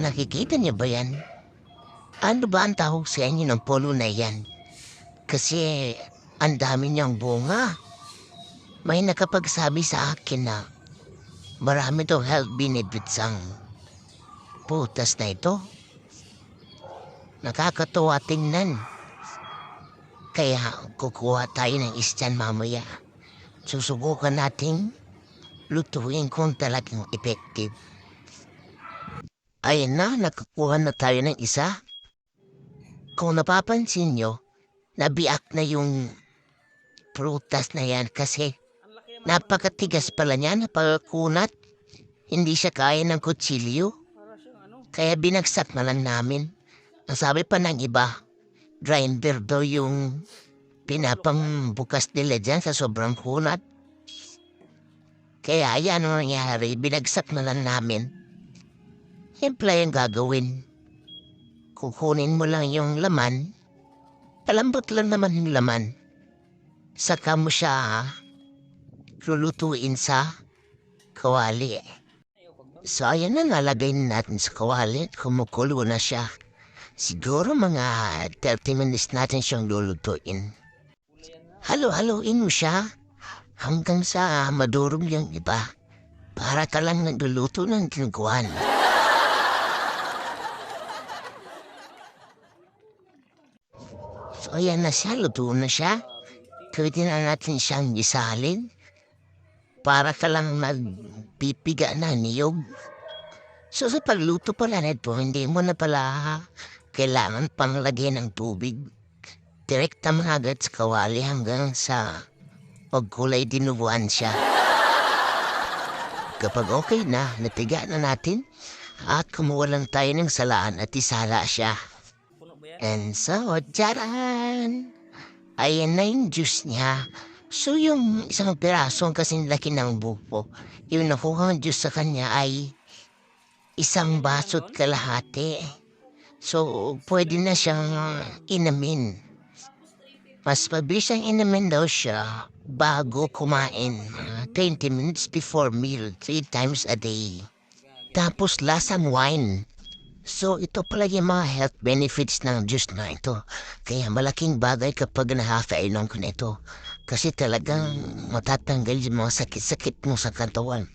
Nakikita niyo ba yan? Ano ba ang tawag sa inyo ng polo na yan? Kasi ang dami niyang bunga. May nakapagsabi sa akin na marami daw health benefits ang putas na ito. Nakakatuwa tingnan. Kaya kukuha tayo ng isyan mamaya. Susubukan nating lutuin kung talagang effective. Ayan na, nakakuha na tayo ng isa. Kung napapansin nyo, nabiak na yung prutas na yan kasi napakatigas pala niya, napakakunat. Hindi siya kaya ng kutsilyo. Kaya binagsak na lang namin. Ang sabi pa ng iba, grinder daw yung pinapambukas nila dyan sa sobrang kunat. Kaya yan ang nangyari, binagsak na lang namin. Siyempre yung gagawin. Kukunin mo lang yung laman. Palambot lang naman yung laman. Saka mo siya lulutuin sa kawali. So ayan na, nalagay natin sa kawali. Kumukulo na siya. Siguro mga 30 minutes natin siyang lulutuin. Halo-haloin mo siya hanggang sa madurog yung iba. Para ka lang nagluluto ng tinuguan. So ayan na siya, luto na siya. Pwede na natin siyang isalin. Para ka lang nagpipiga na niyog. So sa pagluto pala nito, hindi mo na pala kailangan pang lagyan ng tubig. Direkta mga agad sa kawali hanggang sa pagkulay dinuguan siya. Kapag okay na, natiga na natin at kumuha lang tayo ng salaan at isala siya. And so, tsaran! Ayan na yung juice niya. So yung isang pirasong kasing laki ng buko, yung nakuha ng juice sa kanya ay isang baso't kalahati. So, pwede na siyang inamin. Mas mabilis ang inamin daw siya bago kumain. 20 minutes before meal, 3 times a day. Tapos lasang wine. So, ito pala yung mga health benefits ng juice na ito. Kaya malaking bagay kapag nakakainom ko nito. Kasi talagang matatanggal yung mga sakit-sakit mo sa katawan.